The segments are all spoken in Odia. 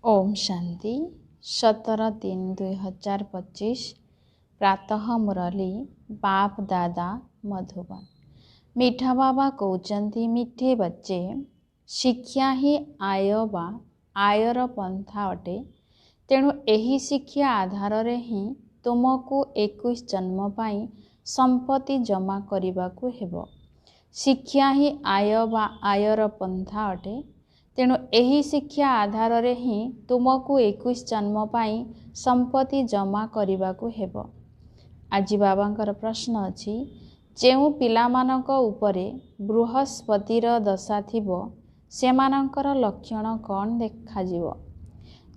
ओम शांति 17/3/2025 प्रातः मुरली बाप दादा मधुबन। मीठा बाबा कहते मिठे बच्चे शिक्षा ही आय बा आयर पंथा अटे। तेणु एही शिक्षा आधार रे ही तुमको 21 जन्म पाई संपत्ति जमा करने हेबो। शिक्षा ही आय बा आयर पंथा अटे। तेणु एही शिक्षा आधार रे ही तुमको 21 जन्म पाई संपत्ति जमा करने हेबो। आज बाबांकर प्रश्न अछि, जेउ पिलामानक उपरे बृहस्पतिर दशा थिबो सेमानकर लक्षण कौन देखा जिवो?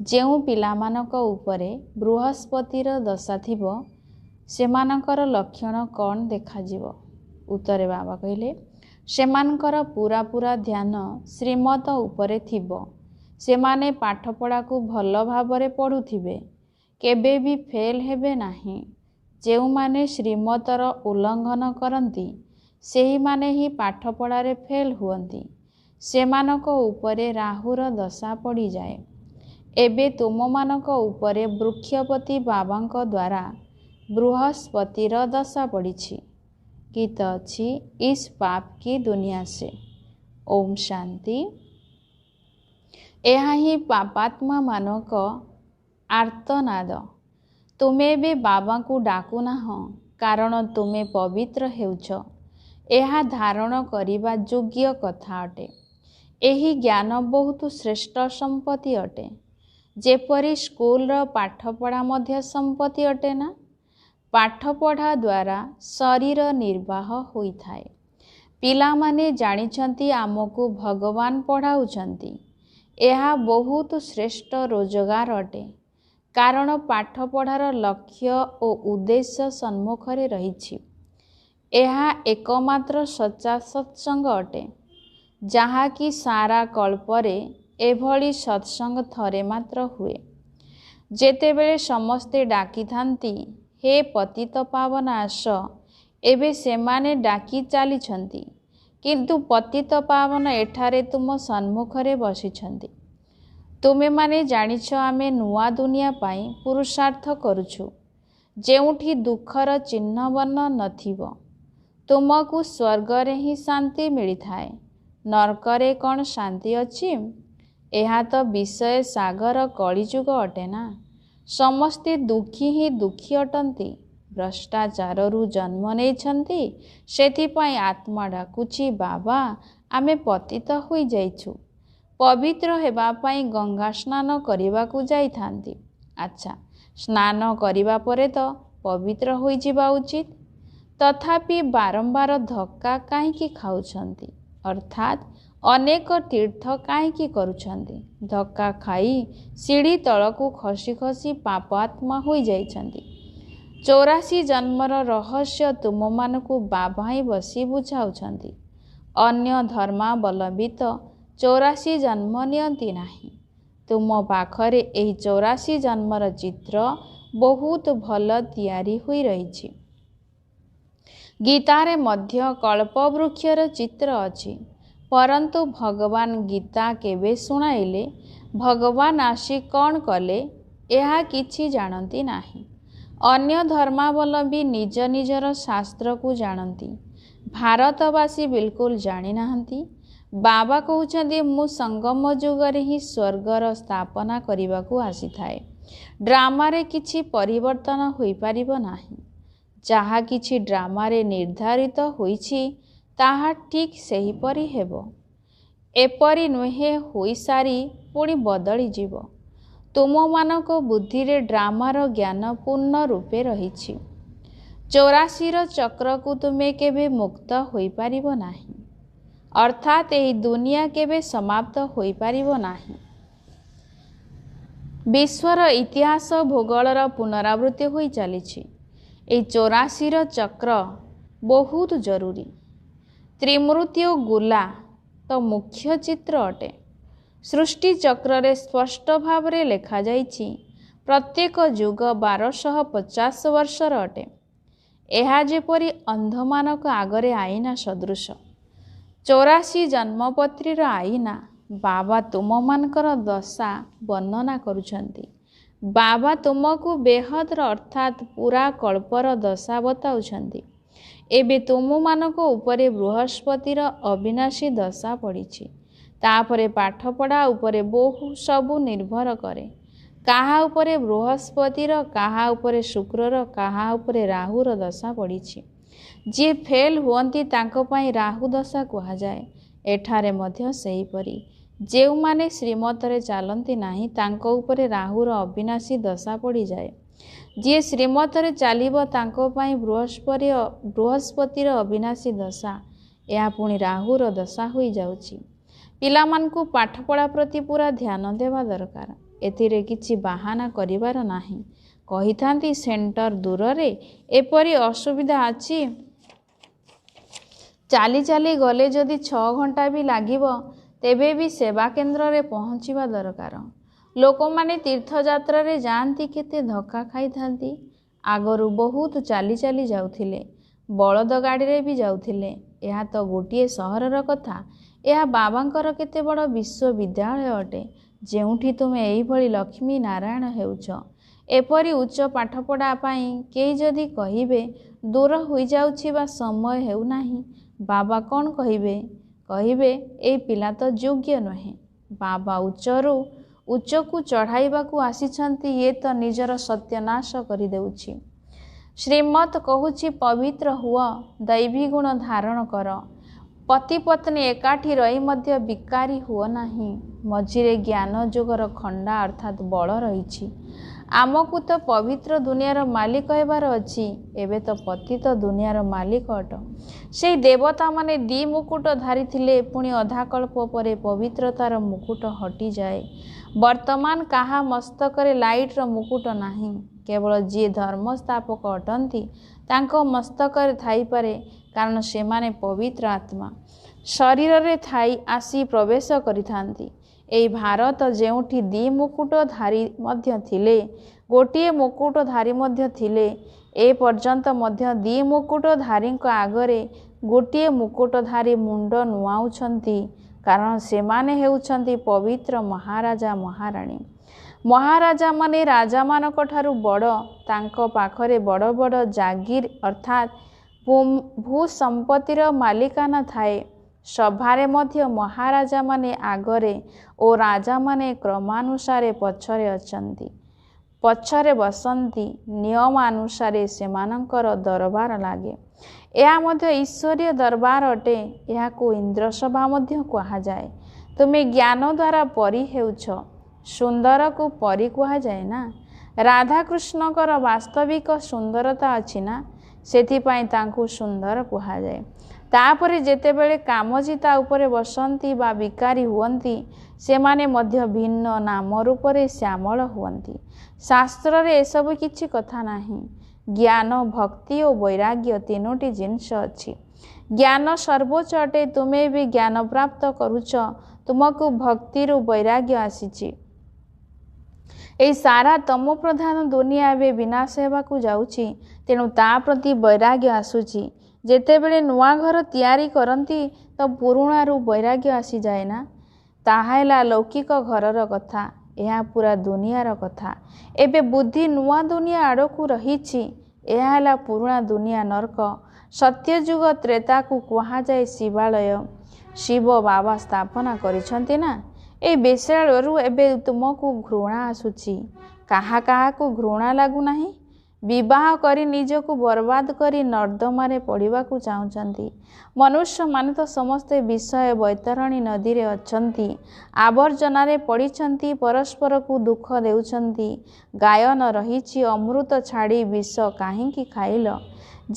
जेउ पिलामानक उपरे बृहस्पतिर दशा थिबो सेमानकर लक्षण कौन देखा जिवो? उत्तरे बाबा कहिले, सेमानकर पूरा पूरा ध्यान श्रीमत उपरे थिबो। सेमाने पाठ पढ़ा को भल भाबरे पढ़ुथिबे, केबे भी फेल हेबे नाही। जेउ माने श्रीमतर उल्लंघन करंती सेही माने ही पाठ पढ़ारे फेल हुअंती। सेमानक उपरे राहुर दशा पड़ी जाए। एबे तुममानक उपरे वृक्षपति बाबांक द्वारा बृहस्पतिर दशा पड़ीछि। गीत अछि, इस पाप की दुनिया से। ओम शांति। यह ही पापात्मा मानक आर्तनाद। तुमे भी बाबा को डाकू नाह कारण तुमे पवित्र हेउछ। यह धारण करिबा योग्य कथा अटे। एही ज्ञान बहुत श्रेष्ठ संपत्ति अटे। जेपरी स्कूल पाठपढ़ा मध्य संपत्ति अटे ना। पाठपढ़ा द्वारा शरीर निर्वाह होई थाए। पिला माने जानिछंती आमको भगवान पढ़ाउछंती। यह बहुत श्रेष्ठ रोजगार अटे कारण पाठपढ़ार लक्ष्य और उद्देश्य सम्मुखरे रहिछि। यह एकमात्र सच्चा सत्संग अटे जहा कि सारा कल्परे एभली सत्संग थरे मात्र हुए। जेतेबेले समस्ते डाकी थांती, हे पतित पावन आस, एबे सेमाने डाकी चाली छंती, किंतु पतित पावन एठारे तुम सन्मुखरे बसिछंती। तुमे माने जानिछ आमे नुआ दुनिया पाई पुरुषार्थ करुछु, जेउठी दुखर चिन्ह वर्ण नथिबो। तुमको स्वर्गरे ही शांति मिली थाए, नरकरे कौन शांति अछि? यह तो विषय सागर कलिजुग अटे ना। समस्ते दुखी ही दुखी अटंती। भ्रष्टाचारु जन्म नेछंती, सेथिपाई आत्मा डाकुछि, बाबा आमे पतित होई जाइछु। पवित्र हेबा पाई गंगा स्नान करिबा को जाई थांती। अच्छा, स्नान करिबा परे तो पवित्र होई जिबा उचित। तथापि बारंबार धक्का काहेकि खाउछंती? अर्थात अनेक तीर्थ काहेकि करुछंती? धक्का खाई सीढ़ी तलकू खसी खसी पापात्मा होई जाइछंती। 84 जन्मर रहस्य तुम मानकू बाबा ही बसी बुझाउछंती। अन्य धर्मावलंबी तो 84 जन्म नियंती नाही। तुम पाखरे एही 84 जन्मर चित्र बहुत भल तैयारी हुई रही। गीतारे मध्य कल्पवृक्षर चित्र अछि, परंतु भगवान गीता केबे सुनाइले, भगवान आसी कौन कले, यह किछि जानती नाही। अन्य धर्मावलंबी निज निजर शास्त्र को जानती। भारतवासी बिल्कुल जानी नाहंती। बाबा कहउछंती मु संगम जुगरे ही स्वर्गर स्थापना करिबा को आसी थाए। ड्रामा रे किछि परिवर्तन होई परिबो नाही। जहा किछि ड्रामा रे निर्धारित होईछि ताहा ठीक सही परी हेबो। एपरी नुहे होई सारी पुणी बदली जीवो। तुम मानक बुद्धि रे ड्रामार ज्ञान पूर्ण रूपे रहिछि। 84 चक्र को तुमे केबे मुक्त होई परिबो नाही। अर्थात एही दुनिया केबे समाप्त होई परिबो नाही। विश्वर इतिहास भूगोलर पुनरावृत्ति होई चलीछि। एही 84 चक्र बहुत जरूरी। त्रिमूर्ति गुला तो मुख्य चित्र अटे। सृष्टि चक्र रे स्पष्ट भाव रे लेखा जाइछि, प्रत्येक युग 1250 वर्षर अटे। यह जेपरी अंधमानक आगरे आईना सदृश। 84 जन्मपत्रीर आईना ବାବା ତୁମମାନଙ୍କର ଦଶା ବର୍ଣ୍ଣନା କରୁଛନ୍ତି। ବାବା ତୁମକୁ ବେହଦର ଅର୍ଥାତ୍ ପୁରା କଳ୍ପର ଦଶା ବତାଉଛନ୍ତି। ଏବେ ତୁମମାନଙ୍କ ଉପରେ ବୃହସ୍ପତିର ଅବିନାଶୀ ଦଶା ପଡ଼ିଛି। ତାପରେ ପାଠପଢ଼ା ଉପରେ ବହୁ ସବୁ ନିର୍ଭର କରେ। କାହା ଉପରେ ବୃହସ୍ପତିର, କାହା ଉପରେ ଶୁକ୍ରର, କାହା ଉପରେ ରାହୁର ଦଶା ପଡ଼ିଛି। ଯିଏ ଫେଲ୍ ହୁଅନ୍ତି ତାଙ୍କ ପାଇଁ ରାହୁ ଦଶା କୁହାଯାଏ। ଏଠାରେ ମଧ୍ୟ ସେହିପରି ଯେଉଁମାନେ ଶ୍ରୀମତରେ ଚାଲନ୍ତି ନାହିଁ ତାଙ୍କ ଉପରେ ରାହୁର ଅବିନାଶୀ ଦଶା ପଡ଼ିଯାଏ। ଯିଏ ଶ୍ରୀମତରେ ଚାଲିବ ତାଙ୍କ ପାଇଁ ବୃହସ୍ପତିର ଅବିନାଶୀ ଦଶା, ଏହା ପୁଣି ରାହୁର ଦଶା ହୋଇଯାଉଛି। ପିଲାମାନଙ୍କୁ ପାଠପଢ଼ା ପ୍ରତି ପୁରା ଧ୍ୟାନ ଦେବା ଦରକାର। ଏଥିରେ କିଛି ବାହାନା କରିବାର ନାହିଁ। କହିଥାନ୍ତି ସେଣ୍ଟର ଦୂରରେ, ଏପରି ଅସୁବିଧା ଅଛି, ଚାଲି ଚାଲି ଗଲେ ଯଦି 6 ଘଣ୍ଟା ବି ଲାଗିବ ତେବେ ବି ସେବା କେନ୍ଦ୍ରରେ ପହଞ୍ଚିବା ଦରକାର। ଲୋକମାନେ ତୀର୍ଥଯାତ୍ରାରେ ଯାଆନ୍ତି, କେତେ ଧକ୍କା ଖାଇଥାନ୍ତି। ଆଗରୁ ବହୁତ ଚାଲି ଚାଲି ଯାଉଥିଲେ, ବଳଦ ଗାଡ଼ିରେ ବି ଯାଉଥିଲେ। ଏହା ତ ଗୋଟିଏ ସହରର କଥା। ଏହା ବାବାଙ୍କର କେତେ ବଡ଼ ବିଶ୍ୱବିଦ୍ୟାଳୟ ଅଟେ, ଯେଉଁଠି ତୁମେ ଏହିଭଳି ଲକ୍ଷ୍ମୀ ନାରାୟଣ ହେଉଛ। ଏପରି ଉଚ୍ଚ ପାଠପଢ଼ା ପାଇଁ କେହି ଯଦି କହିବେ ଦୂର ହୋଇଯାଉଛି ବା ସମୟ ହେଉନାହିଁ, ବାବା କ'ଣ କହିବେ? କହିବେ ଏଇ ପିଲା ତ ଯୋଗ୍ୟ ନୁହେଁ। ବାବା ଉଚ୍ଚରୁ ଉଚ୍ଚକୁ ଚଢ଼ାଇବାକୁ ଆସିଛନ୍ତି, ଇଏ ତ ନିଜର ସତ୍ୟନାଶ କରିଦେଉଛି। ଶ୍ରୀମତ୍ କହୁଛି ପବିତ୍ର ହୁଅ, ଦୈବୀ ଗୁଣ ଧାରଣ କର। ପତି ପତ୍ନୀ ଏକାଠି ରହି ମଧ୍ୟ ବିକାରୀ ହୁଅ ନାହିଁ। ମଝିରେ ଜ୍ଞାନ ଯୋଗର ଖଣ୍ଡା ଅର୍ଥାତ୍ ବଳ ରହିଛି। ଆମକୁ ତ ପବିତ୍ର ଦୁନିଆର ମାଲିକ ହେବାର ଅଛି। ଏବେ ତ ପତିତ ଦୁନିଆର ମାଲିକ ଅଟ। ସେହି ଦେବତାମାନେ ଦ୍ୱିମୁକୁଟ ଧାରିଥିଲେ, ପୁଣି ଅଧାକଳ୍ପ ପରେ ପବିତ୍ରତାର ମୁକୁଟ ହଟିଯାଏ। ବର୍ତ୍ତମାନ କାହା ମସ୍ତକରେ ଲାଇଟ୍ର ମୁକୁଟ ନାହିଁ। କେବଳ ଯିଏ ଧର୍ମସ୍ଥାପକ ଅଟନ୍ତି ତାଙ୍କ ମସ୍ତକରେ ଥାଇପାରେ, କାରଣ ସେମାନେ ପବିତ୍ର ଆତ୍ମା ଶରୀରରେ ଥାଇ ଆସି ପ୍ରବେଶ କରିଥାନ୍ତି। ଏହି ଭାରତ ଯେଉଁଠି ଦ୍ୱିମୁକୁଟଧାରୀ ମଧ୍ୟ ଥିଲେ, ଗୋଟିଏ ମୁକୁଟଧାରୀ ମଧ୍ୟ ଥିଲେ, ଏ ପର୍ଯ୍ୟନ୍ତ ମଧ୍ୟ ଦ୍ୱିମୁକୁଟଧାରୀଙ୍କ ଆଗରେ ଗୋଟିଏ ମୁକୁଟଧାରୀ ମୁଣ୍ଡ ନୁଆଉଛନ୍ତି, କାରଣ ସେମାନେ ହେଉଛନ୍ତି ପବିତ୍ର ମହାରାଜା ମହାରାଣୀ। ମହାରାଜାମାନେ ରାଜାମାନଙ୍କଠାରୁ ବଡ଼। ତାଙ୍କ ପାଖରେ ବଡ଼ ବଡ଼ ଜାଗିର ଅର୍ଥାତ୍ ଭୂସମ୍ପତ୍ତିର ମାଲିକାନା ଥାଏ। ସଭାରେ ମଧ୍ୟ ମହାରାଜାମାନେ ଆଗରେ ଓ ରାଜାମାନେ କ୍ରମାନୁସାରେ ପଛରେ ବସନ୍ତି। ନିୟମାନୁସାରେ ସେମାନଙ୍କର ଦରବାର ଲାଗେ। ଏହା ମଧ୍ୟ ଈଶ୍ୱରୀୟ ଦରବାର ଅଟେ। ଏହାକୁ ଇନ୍ଦ୍ରସଭା ମଧ୍ୟ କୁହାଯାଏ। ତୁମେ ଜ୍ଞାନ ଦ୍ୱାରା ପରି ହେଉଛ। ସୁନ୍ଦରକୁ ପରି କୁହାଯାଏ ନା। ରାଧାକୃଷ୍ଣଙ୍କର ବାସ୍ତବିକ ସୁନ୍ଦରତା ଅଛି ନା, ସେଥିପାଇଁ ତାଙ୍କୁ ସୁନ୍ଦର କୁହାଯାଏ। ତାପରେ ଯେତେବେଳେ କାମଜୀ ତା ଉପରେ ବସନ୍ତି ବା ବିକାରୀ ହୁଅନ୍ତି, ସେମାନେ ମଧ୍ୟ ଭିନ୍ନ ନାମ ରୂପରେ ଶ୍ୟାମଳ ହୁଅନ୍ତି। ଶାସ୍ତ୍ରରେ ଏସବୁ କିଛି କଥା ନାହିଁ। ଜ୍ଞାନ, ଭକ୍ତି ଓ ବୈରାଗ୍ୟ ତିନୋଟି ଜିନିଷ ଅଛି। ଜ୍ଞାନ ସର୍ବୋଚ୍ଚ ଅଟେ। ତୁମେ ବି ଜ୍ଞାନ ପ୍ରାପ୍ତ କରୁଛ, ତୁମକୁ ଭକ୍ତିରୁ ବୈରାଗ୍ୟ ଆସିଛି। ଏହି ସାରା ତମ ପ୍ରଧାନ ଦୁନିଆ ଏବେ ବିନାଶ ହେବାକୁ ଯାଉଛି, ତେଣୁ ତା ପ୍ରତି ବୈରାଗ୍ୟ ଆସୁଛି। ଯେତେବେଳେ ନୂଆ ଘର ତିଆରି କରନ୍ତି ତ ପୁରୁଣାରୁ ବୈରାଗ୍ୟ ଆସିଯାଏ ନା। ତାହା ହେଲା ଲୌକିକ ଘରର କଥା। ଏହା ପୁରା ଦୁନିଆର କଥା। ଏବେ ବୁଦ୍ଧି ନୂଆ ଦୁନିଆ ଆଡ଼କୁ ରହିଛି। ଏହା ହେଲା ପୁରୁଣା ଦୁନିଆ ନର୍କ। ସତ୍ୟଯୁଗ ତ୍ରେତାକୁ କୁହାଯାଏ ଶିବାଳୟ। ଶିବ ବାବା ସ୍ଥାପନା କରିଛନ୍ତି ନା। ଏହି ବିଷୟରୁ ଏବେ ତୁମକୁ ଘୃଣା ଆସୁଛି। କାହାକୁ ଘୃଣା ଲାଗୁନାହିଁ? ବିବାହ କରି ନିଜକୁ ବର୍ବାଦ କରି ନର୍ଦ୍ଦମାରେ ପଡ଼ିବାକୁ ଚାହୁଁଛନ୍ତି। ମନୁଷ୍ୟମାନେ ତ ସମସ୍ତେ ବିଷୟ ବୈତରଣୀ ନଦୀରେ ଅଛନ୍ତି, ଆବର୍ଜନାରେ ପଡ଼ିଛନ୍ତି, ପରସ୍ପରକୁ ଦୁଃଖ ଦେଉଛନ୍ତି। ଗାୟନ ରହିଛି, ଅମୃତ ଛାଡ଼ି ବିଷ କାହିଁକି ଖାଇଲ?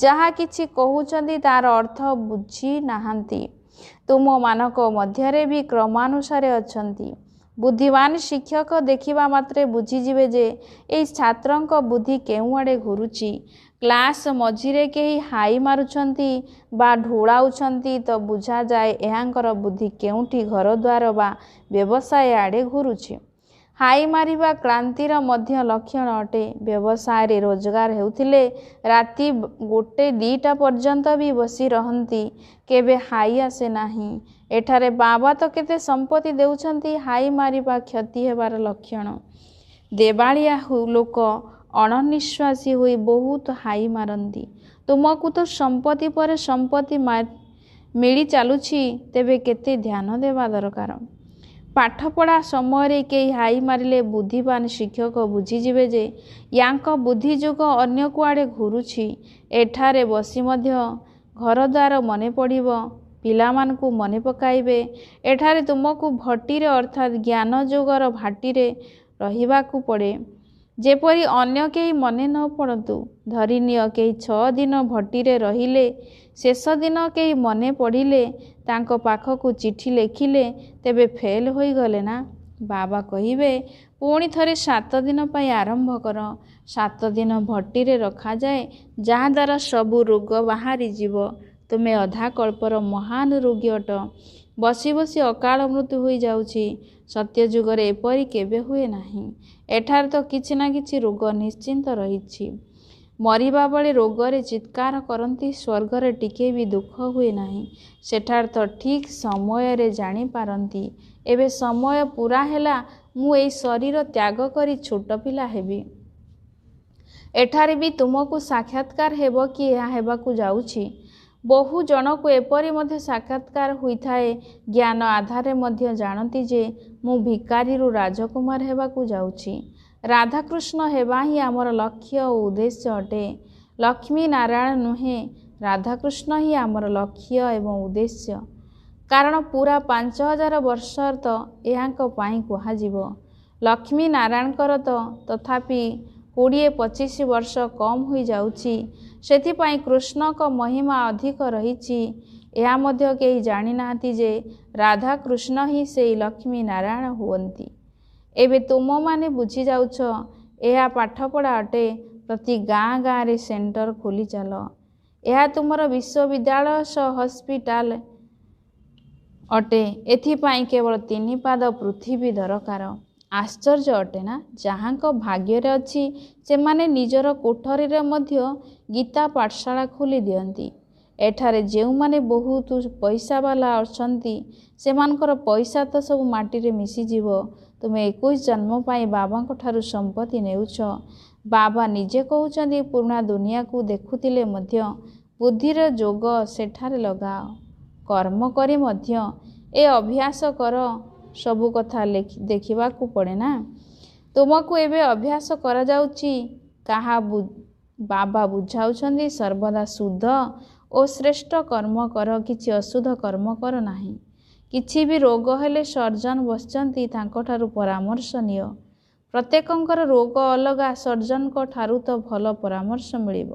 ଯାହା କିଛି କହୁଛନ୍ତି ତାର ଅର୍ଥ ବୁଝି ନାହାନ୍ତି। ତୁମମାନଙ୍କ ମଧ୍ୟରେ ବି କ୍ରମାନୁସାରେ ଅଛନ୍ତି। ବୁଦ୍ଧିମାନ ଶିକ୍ଷକ ଦେଖିବା ମାତ୍ରେ ବୁଝିଯିବେ ଯେ ଏହି ଛାତ୍ରଙ୍କ ବୁଦ୍ଧି କେଉଁଆଡ଼େ ଘୁରୁଛି। କ୍ଲାସ୍ ମଝିରେ କେହି ହାଇ ମାରୁଛନ୍ତି ବା ଢୁଳାଉଛନ୍ତି ତ ବୁଝାଯାଏ ଏହାଙ୍କର ବୁଦ୍ଧି କେଉଁଠି ଘରଦ୍ୱାର ବା ବ୍ୟବସାୟ ଆଡ଼େ ଘୁରୁଛି। ହାଇ ମାରିବା କ୍ଳାନ୍ତିର ମଧ୍ୟ ଲକ୍ଷଣ ଅଟେ। ବ୍ୟବସାୟରେ ରୋଜଗାର ହେଉଥିଲେ ରାତି 1-2ଟା ପର୍ଯ୍ୟନ୍ତ ବି ବସି ରହନ୍ତି, କେବେ ହାଇ ଆସେ ନାହିଁ। ଏଠାରେ ବାବା ତ କେତେ ସମ୍ପତ୍ତି ଦେଉଛନ୍ତି, ହାଇ ମାରିବା କ୍ଷତି ହେବାର ଲକ୍ଷଣ। ଦେବାଳିଆ ଲୋକ ଅଣନିଶ୍ୱାସୀ ହୋଇ ବହୁତ ହାଇ ମାରନ୍ତି। ତୁମକୁ ତ ସମ୍ପତ୍ତି ପରେ ସମ୍ପତ୍ତି ମିଳି ଚାଲୁଛି, ତେବେ କେତେ ଧ୍ୟାନ ଦେବା ଦରକାର। ପାଠପଢ଼ା ସମୟରେ କେହି ହାଇ ମାରିଲେ ବୁଦ୍ଧିମାନ ଶିକ୍ଷକ ବୁଝିଯିବେ ଯେ ୟାଙ୍କ ବୁଦ୍ଧି ଯୋଗ ଅନ୍ୟ କୁଆଡ଼େ ଘୁରୁଛି। ଏଠାରେ ବସି ମଧ୍ୟ ଘରଦ୍ୱାର ମନେ ପଡ଼ିବ, ପିଲାମାନଙ୍କୁ ମନେ ପକାଇବେ। ଏଠାରେ ତୁମକୁ ଭଟ୍ଟିରେ ଅର୍ଥାତ୍ ଜ୍ଞାନ ଯୋଗର ଭାଟିରେ ରହିବାକୁ ପଡ଼େ। ଯେପରି ଅନ୍ୟ କେହି ମନେ ନ ପଡ଼ନ୍ତୁ। ଧରିନିଅ କେହି 6 ଦିନ ଭଟ୍ଟିରେ ରହିଲେ, ଶେଷ ଦିନ କେହି ମନେ ପଡ଼ିଲେ, ତାଙ୍କ ପାଖକୁ ଚିଠି ଲେଖିଲେ, ତେବେ ଫେଲ୍ ହୋଇଗଲେ ନା? ବାବା କହିବେ, ପୁଣି ଥରେ 7 ଦିନ ପାଇଁ ଆରମ୍ଭ କର। 7 ଦିନ ଭଟ୍ଟିରେ ରଖାଯାଏ, ଯାହାଦ୍ୱାରା ସବୁ ରୋଗ ବାହାରିଯିବ। ତୁମେ ଅଧାକଳ୍ପର ମହାନ ରୋଗୀ ଅଟ। ବସି ବସି ଅକାଳ ମୃତ୍ୟୁ ହୋଇଯାଉଛି। ସତ୍ୟଯୁଗରେ ଏପରି କେବେ ହୁଏ ନାହିଁ। ଏଠାରେ ତ କିଛି ନା କିଛି ରୋଗ ନିଶ୍ଚିନ୍ତ ରହିଛି। ମରିବା ବେଳେ ରୋଗରେ ଚିତ୍କାର କରନ୍ତି, ସ୍ୱର୍ଗରେ ଟିକେ ବି ଦୁଃଖ ହୁଏ ନାହିଁ। ସେଠାରେ ତ ଠିକ୍ ସମୟରେ ଜାଣିପାରନ୍ତି, ଏବେ ସମୟ ପୂରା ହେଲା, ମୁଁ ଏଇ ଶରୀର ତ୍ୟାଗ କରି ଛୋଟ ପିଲା ହେବି। ଏଠାରେ ବି ତୁମକୁ ସାକ୍ଷାତକାର ହେବ କି ଏହା ହେବାକୁ ଯାଉଛି? ବହୁ ଜଣକୁ ଏପରି ମଧ୍ୟ ସାକ୍ଷାତକାର ହୋଇଥାଏ। ଜ୍ଞାନ ଆଧାରରେ ମଧ୍ୟ ଜାଣନ୍ତି ଯେ ମୁଁ ଭିକାରୀରୁ ରାଜକୁମାର ହେବାକୁ ଯାଉଛି। ରାଧାକୃଷ୍ଣ ହେବା ହିଁ ଆମର ଲକ୍ଷ୍ୟ ଓ ଉଦ୍ଦେଶ୍ୟ ଅଟେ। ଲକ୍ଷ୍ମୀ ନାରାୟଣ ନୁହେଁ, ରାଧାକୃଷ୍ଣ ହିଁ ଆମର ଲକ୍ଷ୍ୟ ଏବଂ ଉଦ୍ଦେଶ୍ୟ। କାରଣ ପୂରା 5000 ବର୍ଷ ତ ଏହାଙ୍କ ପାଇଁ କୁହାଯିବ। ଲକ୍ଷ୍ମୀ ନାରାୟଣଙ୍କର ତ ତଥାପି 20-25 ବର୍ଷ କମ୍ ହୋଇଯାଉଛି। ସେଥିପାଇଁ କୃଷ୍ଣଙ୍କ ମହିମା ଅଧିକ ରହିଛି। ଏହା ମଧ୍ୟ କେହି ଜାଣିନାହାନ୍ତି ଯେ ରାଧାକୃଷ୍ଣ ହିଁ ସେହି ଲକ୍ଷ୍ମୀ ନାରାୟଣ ହୁଅନ୍ତି। ଏବେ ତୁମମାନେ ବୁଝିଯାଉଛ, ଏହା ପାଠପଢ଼ା ଅଟେ। ପ୍ରତି ଗାଁ ଗାଁରେ ସେଣ୍ଟର ଖୋଲିଚାଲ। ଏହା ତୁମର ବିଶ୍ୱବିଦ୍ୟାଳୟ ସହ ହସ୍ପିଟାଲ ଅଟେ। ଏଥିପାଇଁ କେବଳ 3 ପାଦ ପୃଥିବୀ ଦରକାର। ଆଶ୍ଚର୍ଯ୍ୟ ଅଟେ ନା? ଯାହାଙ୍କ ଭାଗ୍ୟରେ ଅଛି, ସେମାନେ ନିଜର କୋଠରୀରେ ମଧ୍ୟ ଗୀତା ପାଠଶାଳା ଖୋଲି ଦିଅନ୍ତି। ଏଠାରେ ଯେଉଁମାନେ ବହୁତ ପଇସାବାଲା ଅଛନ୍ତି, ସେମାନଙ୍କର ପଇସା ତ ସବୁ ମାଟିରେ ମିଶିଯିବ। ତୁମେ 21 ଜନ୍ମ ପାଇଁ ବାବାଙ୍କ ଠାରୁ ସମ୍ପତ୍ତି ନେଉଛ। ବାବା ନିଜେ କହୁଛନ୍ତି, ପୁରୁଣା ଦୁନିଆକୁ ଦେଖୁଥିଲେ ମଧ୍ୟ ବୁଦ୍ଧିର ଯୋଗ ସେଠାରେ ଲଗାଅ। କର୍ମ କରି ମଧ୍ୟ ଏ ଅଭ୍ୟାସ କର। ସବୁ କଥା ଦେଖିବାକୁ ପଡ଼େ ନା? ତୁମକୁ ଏବେ ଅଭ୍ୟାସ କରାଯାଉଛି। କାହା ବାବା ବୁଝାଉଛନ୍ତି, ସର୍ବଦା ଶୁଦ୍ଧ ଓ ଶ୍ରେଷ୍ଠ କର୍ମ କର, କିଛି ଅଶୁଦ୍ଧ କର୍ମ କର ନାହିଁ। କିଛି ବି ରୋଗ ହେଲେ ସର୍ଜନ ବସିଛନ୍ତି, ତାଙ୍କଠାରୁ ପରାମର୍ଶ ନିଅ। ପ୍ରତ୍ୟେକଙ୍କର ରୋଗ ଅଲଗା, ସର୍ଜନଙ୍କ ଠାରୁ ତ ଭଲ ପରାମର୍ଶ ମିଳିବ।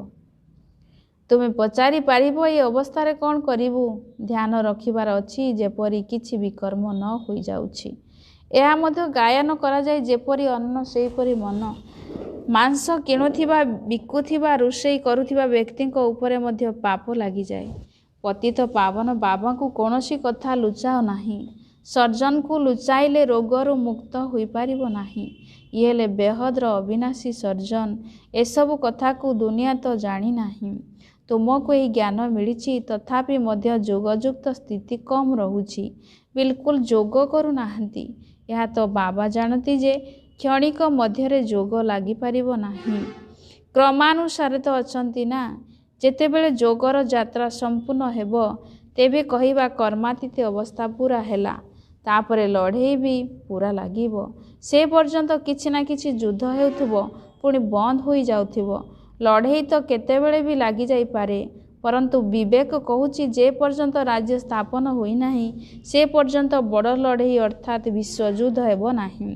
ତୁମେ ପଚାରି ପାରିବ, ଏ ଅବସ୍ଥାରେ କ'ଣ କରିବୁ? ଧ୍ୟାନ ରଖିବାର ଅଛି, ଯେପରି କିଛି ବିକର୍ମ ନ ହୋଇଯାଉଛି। ଏହା ମଧ୍ୟ ଗାୟନ କରାଯାଏ, ଯେପରି ଅନ୍ନ ସେହିପରି ମନ। ମାଂସ କିଣୁଥିବା, ବିକୁଥିବା, ରୋଷେଇ କରୁଥିବା ବ୍ୟକ୍ତିଙ୍କ ଉପରେ ମଧ୍ୟ ପାପ ଲାଗିଯାଏ। ପତିତ ପାବନ ବାବାଙ୍କୁ କୌଣସି କଥା ଲୁଚାଅ ନାହିଁ। ସର୍ଜନଙ୍କୁ ଲୁଚାଇଲେ ରୋଗରୁ ମୁକ୍ତ ହୋଇପାରିବ ନାହିଁ। ଇଏ ହେଲେ ବେହଦର ଅବିନାଶୀ ସର୍ଜନ। ଏସବୁ କଥାକୁ ଦୁନିଆ ତ ଜାଣିନାହିଁ। ତୁମକୁ ଏହି ଜ୍ଞାନ ମିଳିଛି, ତଥାପି ମଧ୍ୟ ଯୋଗଯୁକ୍ତ ସ୍ଥିତି କମ୍ ରହୁଛି। ବିଲକୁଲ ଯୋଗ କରୁନାହାନ୍ତି। ଏହା ତ ବାବା ଜାଣନ୍ତି ଯେ କ୍ଷଣିକ ମଧ୍ୟରେ ଯୋଗ ଲାଗିପାରିବ ନାହିଁ। କ୍ରମାନୁସାରେ ତ ଅଛନ୍ତି ନା? ଯେତେବେଳେ ଯୋଗର ଯାତ୍ରା ସମ୍ପୂର୍ଣ୍ଣ ହେବ, ତେବେ କହିବା କର୍ମାତୀତ ଅବସ୍ଥା ପୂରା ହେଲା। ତାପରେ ଲଢ଼େଇ ବି ପୂରା ଲାଗିବ। ସେ ପର୍ଯ୍ୟନ୍ତ କିଛି ନା କିଛି ଯୁଦ୍ଧ ହେଉଥିବ, ପୁଣି ବନ୍ଦ ହୋଇଯାଉଥିବ। ଲଢ଼େଇ ତ କେତେବେଳେ ବି ଲାଗିଯାଇପାରେ, ପରନ୍ତୁ ବିବେକ କହୁଛି, ଯେ ପର୍ଯ୍ୟନ୍ତ ରାଜ୍ୟ ସ୍ଥାପନ ହୋଇନାହିଁ, ସେ ପର୍ଯ୍ୟନ୍ତ ବଡ଼ ଲଢ଼େଇ ଅର୍ଥାତ୍ ବିଶ୍ୱଯୁଦ୍ଧ ହେବ ନାହିଁ।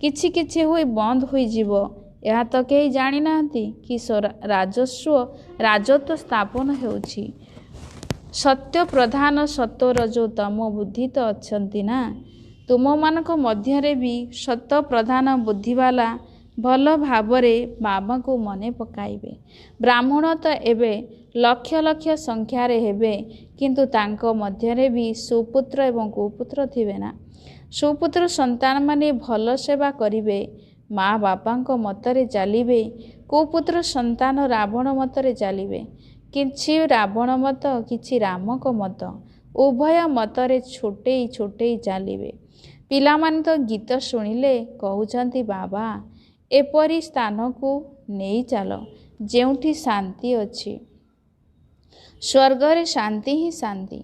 କିଛି କିଛି ହୋଇ ବନ୍ଦ ହୋଇଯିବ। ଏହା ତ କେହି ଜାଣିନାହାନ୍ତି କି ରାଜତ୍ୱ ସ୍ଥାପନ ହେଉଛି। ସତ୍ୟ ପ୍ରଧାନ, ସତ୍ୱ ରଜ ତମ ବୁଦ୍ଧି ତ ଅଛନ୍ତି ନା? ତୁମମାନଙ୍କ ମଧ୍ୟରେ ବି ସତ ପ୍ରଧାନ ବୁଦ୍ଧିବାଲା ଭଲ ଭାବରେ ବାବାଙ୍କୁ ମନେ ପକାଇବେ। ବ୍ରାହ୍ମଣ ତ ଏବେ ଲକ୍ଷ ଲକ୍ଷ ସଂଖ୍ୟାରେ ହେବେ, କିନ୍ତୁ ତାଙ୍କ ମଧ୍ୟରେ ବି ସୁପୁତ୍ର ଏବଂ କୁପୁତ୍ର ଥିବେ ନା? ସୁପୁତ୍ର ସନ୍ତାନମାନେ ଭଲ ସେବା କରିବେ, ମା ବାପାଙ୍କ ମତରେ ଚାଲିବେ। କୁପୁତ୍ର ସନ୍ତାନ ରାବଣ ମତରେ ଚାଲିବେ। କିଛି ରାବଣ ମତ, କିଛି ରାମଙ୍କ ମତ। ଉଭୟ ମତରେ ଛୋଟେଇ ଛୋଟେଇ ଚାଲିବେ। ପିଲାମାନେ ତ ଗୀତ ଶୁଣିଲେ କହୁଛନ୍ତି, ବାବା ଏପରି ସ୍ଥାନକୁ ନେଇ ଚାଲ ଯେଉଁଠି ଶାନ୍ତି ଅଛି। ସ୍ୱର୍ଗରେ ଶାନ୍ତି ହିଁ ଶାନ୍ତି,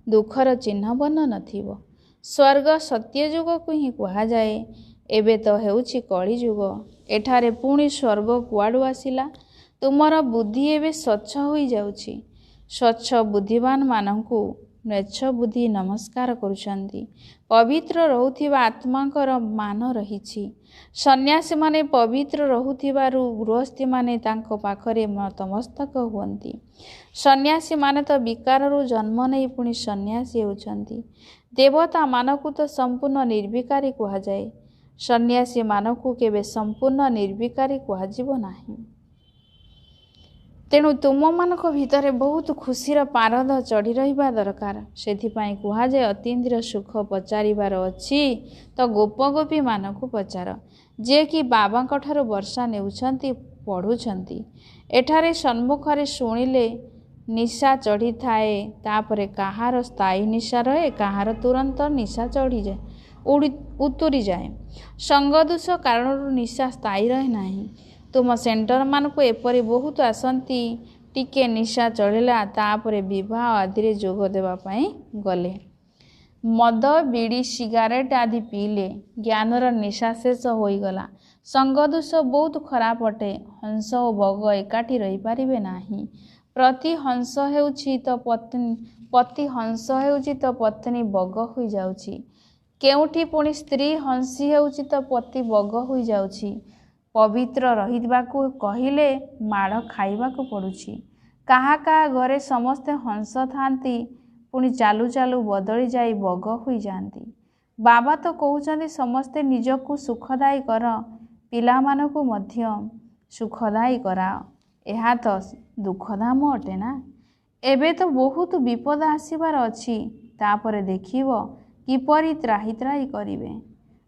ଦୁଃଖର ଚିହ୍ନବର୍ଣ୍ଣ ନଥିବ। ସ୍ୱର୍ଗ ସତ୍ୟଯୁଗକୁ ହିଁ କୁହାଯାଏ। ଏବେ ତ ହେଉଛି କଳିଯୁଗ। ଏଠାରେ ପୁଣି ସ୍ୱର୍ଗ କୁଆଡ଼ୁ ଆସିଲା? ତୁମର ବୁଦ୍ଧି ଏବେ ସ୍ୱଚ୍ଛ ହୋଇଯାଉଛି। ସ୍ୱଚ୍ଛ ବୁଦ୍ଧିମାନମାନଙ୍କୁ ମ୍ଲେଚ୍ଛ ବୁଦ୍ଧି ନମସ୍କାର କରୁଛନ୍ତି। ପବିତ୍ର ରହୁଥିବା ଆତ୍ମାଙ୍କର ମାନ ରହିଛି। ସନ୍ନ୍ୟାସୀମାନେ ପବିତ୍ର ରହୁଥିବାରୁ ଗୃହସ୍ଥୀମାନେ ତାଙ୍କ ପାଖରେ ନତମସ୍ତକ ହୁଅନ୍ତି। ସନ୍ନ୍ୟାସୀମାନେ ତ ବିକାରରୁ ଜନ୍ମ ନେଇ ପୁଣି ସନ୍ନ୍ୟାସୀ ହେଉଛନ୍ତି। ଦେବତାମାନଙ୍କୁ ତ ସମ୍ପୂର୍ଣ୍ଣ ନିର୍ବିକାରୀ କୁହାଯାଏ। ସନ୍ନ୍ୟାସୀମାନଙ୍କୁ କେବେ ସମ୍ପୂର୍ଣ୍ଣ ନିର୍ବିକାରୀ କୁହାଯିବ ନାହିଁ। ତେଣୁ ତୁମମାନଙ୍କ ଭିତରେ ବହୁତ ଖୁସିର ପାରଦ ଚଢ଼ି ରହିବା ଦରକାର। ସେଥିପାଇଁ କୁହାଯାଏ, ଅତୀନ୍ଦ୍ରିୟ ସୁଖ ପଚାରିବାର ଅଛି ତ ଗୋପଗୋପୀମାନଙ୍କୁ ପଚାର, ଯିଏକି ବାବାଙ୍କଠାରୁ ବର୍ଷା ନେଉଛନ୍ତି, ପଢ଼ୁଛନ୍ତି। ଏଠାରେ ସମ୍ମୁଖରେ ଶୁଣିଲେ ନିଶା ଚଢ଼ିଥାଏ। ତାପରେ କାହାର ସ୍ଥାୟୀ ନିଶା ରହେ, କାହାର ତୁରନ୍ତ ନିଶା ଚଢ଼ିଯାଏ, ଉତୁରିଯାଏ। ସଙ୍ଗଦୋଷ କାରଣରୁ ନିଶା ସ୍ଥାୟୀ ରହେ ନାହିଁ। ତୁମ ସେଣ୍ଟରମାନଙ୍କୁ ଏପରି ବହୁତ ଆସନ୍ତି। ଟିକେ ନିଶା ଚଢ଼ିଲା, ତାପରେ ବିବାହ ଆଦିରେ ଯୋଗ ଦେବା ପାଇଁ ଗଲେ। ମଦ, ବିଡ଼ି, ସିଗାରେଟ୍ ଆଦି ପିଇଲେ। ଜ୍ଞାନର ନିଶା ଶେଷ ହୋଇଗଲା। ସଙ୍ଗଦୋଷ ବହୁତ ଖରାପ ଅଟେ। ହଂସ ଓ ବଗ ଏକାଠି ରହିପାରିବେ ନାହିଁ। ପ୍ରତି ହଂସ ହେଉଛି ତ ପତ୍ନୀ ବଗ ହୋଇଯାଉଛି। କେଉଁଠି ପୁଣି ସ୍ତ୍ରୀ ହଂସୀ ହେଉଛି ତ ପତି ବଗ ହୋଇଯାଉଛି। ପବିତ୍ର ରହିବାକୁ କହିଲେ ମାଡ଼ ଖାଇବାକୁ ପଡ଼ୁଛି। କାହା କାହା ଘରେ ସମସ୍ତେ ହଂସ ଥାନ୍ତି, ପୁଣି ଚାଲୁ ଚାଲୁ ବଦଳି ଯାଇ ବଗ ହୋଇଯାଆନ୍ତି। ବାବା ତ କହୁଛନ୍ତି, ସମସ୍ତେ ନିଜକୁ ସୁଖଦାୟୀ କର, ପିଲାମାନଙ୍କୁ ମଧ୍ୟ ସୁଖଦାୟୀ କରାଅ। ଏହା ତ ଦୁଃଖଧାମ ଅଟେ ନା। ଏବେ ତ ବହୁତ ବିପଦ ଆସିବାର ଅଛି। ତାପରେ ଦେଖିବ କିପରି ତ୍ରାହି ତ୍ରାହି କରିବେ।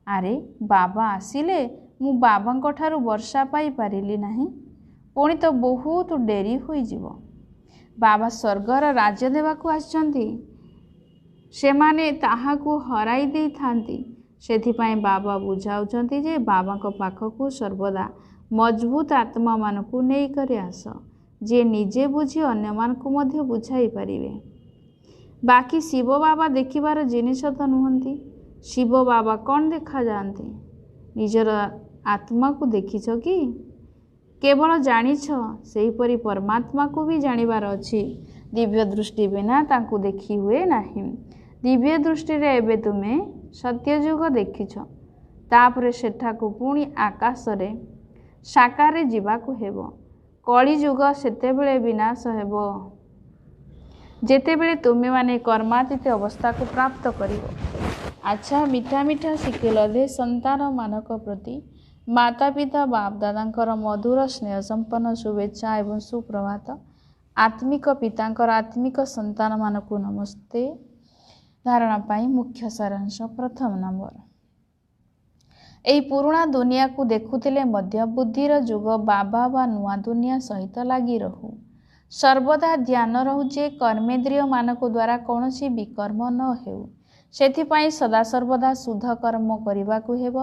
ଆରେ ବାବା ଆସିଲେ, ମୁଁ ବାବାଙ୍କଠାରୁ ବର୍ଷା ପାଇପାରିଲି ନାହିଁ, ପୁଣି ତ ବହୁତ ଡେରି ହୋଇଯିବ। ବାବା ସ୍ୱର୍ଗର ରାଜ୍ୟ ଦେବାକୁ ଆସିଛନ୍ତି। ସେମାନେ ତାହାକୁ ହରାଇ ଦେଇଥାନ୍ତି। ସେଥିପାଇଁ ବାବା ବୁଝାଉଛନ୍ତି ଯେ ବାବାଙ୍କ ପାଖକୁ ସର୍ବଦା ମଜବୁତ ଆତ୍ମାମାନଙ୍କୁ ନେଇକରି ଆସ, ଯିଏ ନିଜେ ବୁଝି ଅନ୍ୟମାନଙ୍କୁ ମଧ୍ୟ ବୁଝାଇ ପାରିବେ। ବାକି ଶିବ ବାବା ଦେଖିବାର ଜିନିଷ ତ ନୁହନ୍ତି। ଶିବ ବାବା କ'ଣ ଦେଖାଯାଆନ୍ତି? ନିଜର ଆତ୍ମାକୁ ଦେଖିଛ କି? କେବଳ ଜାଣିଛ। ସେହିପରି ପରମାତ୍ମାକୁ ବି ଜାଣିବାର ଅଛି। ଦିବ୍ୟ ଦୃଷ୍ଟି ବିନା ତାଙ୍କୁ ଦେଖି ହୁଏ ନାହିଁ। ଦିବ୍ୟ ଦୃଷ୍ଟିରେ ଏବେ ତୁମେ ସତ୍ୟଯୁଗ ଦେଖିଛ। ତାପରେ ସେଠାକୁ ପୁଣି ଆକାଶରେ ସାକାରରେ ଯିବାକୁ ହେବ। କଳିଯୁଗ ସେତେବେଳେ ବିନାଶ ହେବ, ଯେତେବେଳେ ତୁମେମାନେ କର୍ମାତୀତ ଅବସ୍ଥାକୁ ପ୍ରାପ୍ତ କରିବ। ଆଚ୍ଛା, ମିଠା ମିଠା ଶିଖିଲଧେ ସନ୍ତାନମାନଙ୍କ ପ୍ରତି ମାତା ପିତା ବାପଦାଦାଙ୍କର ମଧୁର ସ୍ନେହ ସମ୍ପନ୍ନ ଶୁଭେଚ୍ଛା ଏବଂ ସୁପ୍ରଭାତ। ଆତ୍ମିକ ପିତାଙ୍କର ଆତ୍ମିକ ସନ୍ତାନମାନଙ୍କୁ ନମସ୍ତେ। ଧାରଣା ପାଇଁ ମୁଖ୍ୟ ସାରାଂଶ। ପ୍ରଥମ ନମ୍ବର, ଏହି ପୁରୁଣା ଦୁନିଆକୁ ଦେଖୁଥିଲେ ମଧ୍ୟ ବୁଦ୍ଧିର ଯୁଗ ବାବା ବା ନୂଆ ଦୁନିଆ ସହିତ ଲାଗି ରହୁ। ସର୍ବଦା ଧ୍ୟାନ ରହୁ ଯେ କର୍ମେନ୍ଦ୍ରିୟମାନଙ୍କ ଦ୍ୱାରା କୌଣସି ବିକର୍ମ ନ ହେଉ। ସେଥିପାଇଁ ସଦାସର୍ବଦା ଶୁଦ୍ଧ କର୍ମ କରିବାକୁ ହେବ।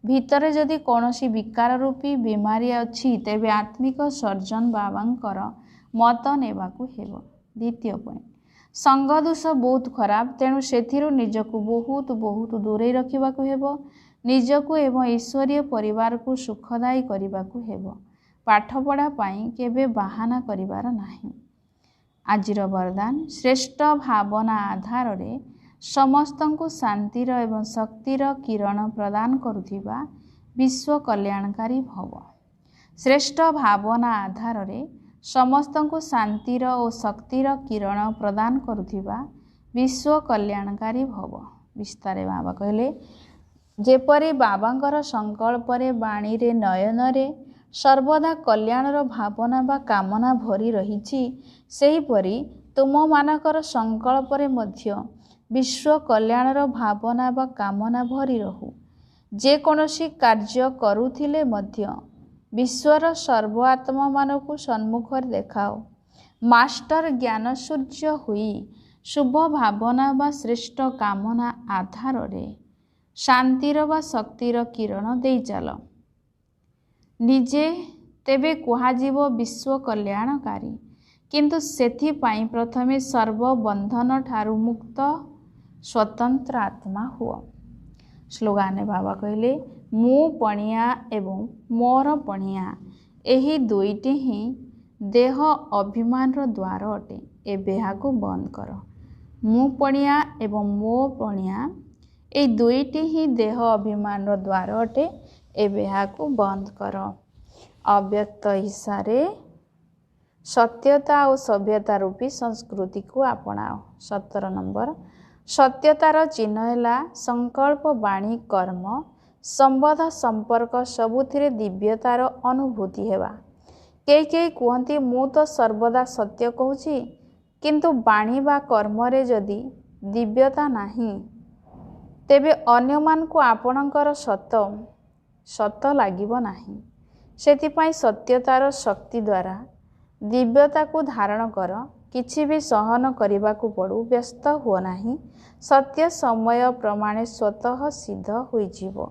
ଭିତରେ ଯଦି କୌଣସି ବିକାର ରୂପୀ ବିମାରୀ ଅଛି, ତେବେ ଆତ୍ମିକ ସର୍ଜନ ବାବାଙ୍କର ମତ ନେବାକୁ ହେବ। ଦ୍ୱିତୀୟ ପଏଣ୍ଟ, ସଙ୍ଗଦୋଷ ବହୁତ ଖରାପ। ତେଣୁ ସେଥିରୁ ନିଜକୁ ବହୁତ ଦୂରେଇ ରଖିବାକୁ ହେବ। ନିଜକୁ ଏବଂ ଈଶ୍ୱରୀୟ ପରିବାରକୁ ସୁଖଦାୟୀ କରିବାକୁ ହେବ। ପାଠପଢ଼ା ପାଇଁ କେବେ ବାହାନା କରିବାର ନାହିଁ। ଆଜିର ବରଦାନ, ଶ୍ରେଷ୍ଠ ଭାବନା ଆଧାରରେ ସମସ୍ତଙ୍କୁ ଶାନ୍ତିର ଏବଂ ଶକ୍ତିର କିରଣ ପ୍ରଦାନ କରୁଥିବା ବିଶ୍ୱ କଲ୍ୟାଣକାରୀ ଭବ। ଶ୍ରେଷ୍ଠ ଭାବନା ଆଧାରରେ ସମସ୍ତଙ୍କୁ ଶାନ୍ତିର ଓ ଶକ୍ତିର କିରଣ ପ୍ରଦାନ କରୁଥିବା ବିଶ୍ୱ କଲ୍ୟାଣକାରୀ ଭବ। ବିସ୍ତାରେ ବାବା କହିଲେ, ଯେପରି ବାବାଙ୍କର ସଂକଳ୍ପରେ, ବାଣୀରେ, ନୟନରେ ସର୍ବଦା କଲ୍ୟାଣର ଭାବନା ବା କାମନା ଭରି ରହିଛି, ସେହିପରି ତୁମମାନଙ୍କର ସଂକଳ୍ପରେ ମଧ୍ୟ ବିଶ୍ୱ କଲ୍ୟାଣର ଭାବନା ବା କାମନା ଭରି ରହୁ। ଯେକୌଣସି କାର୍ଯ୍ୟ କରୁଥିଲେ ମଧ୍ୟ ବିଶ୍ୱର ସର୍ବ ଆତ୍ମାମାନଙ୍କୁ ସମ୍ମୁଖରେ ଦେଖାଅ। ମାଷ୍ଟର ଜ୍ଞାନ ସୂର୍ଯ୍ୟ ହୋଇ शुभ भावना वा श्रेष्ठ कामना आधार रे शांतिर वा शक्तिर किरण दे चल निजे तेबे कुहाजीव विश्व कल्याणकारी किंतु सेथिपाई प्रथमे सर्वबंधन ठारू मुक्त स्वतंत्र आत्मा हुआ। स्लोगान बाबा कहले मु पणिया एवं मोर पणिया एही दुईटी ही देह अभिमान द्वार अटे। एबेहाकू बंद कर। मु पणिया एवं मो पणिया ए दुईटी ही देह अभिमान द्वार अटे। एबेहाकू बंद कर। अव्यक्त हिसारे सत्यता और सभ्यता रूपी संस्कृति को अपनाओ। 17 नंबर सत्यतार चिन्ह है संकल्प वाणी कर्म संबंध संपर्क सबुथिरे दिव्यतार अनुभूति हेबा। कई कहती मु तो सर्वदा सत्य कहूची किंतु वाणी बा कर्म रे जदि दिव्यता नाही तेबे अन्य मान को आपणकर सत लागिबो नाही। सेथिपाई सत्यतार शक्ति द्वारा दिव्यता को धारण कर। किछि भी सहन करने को पड़ू व्यस्त हुओ नाही। सत्य समय प्रमाणे स्वतः सिद्ध होइजिवो।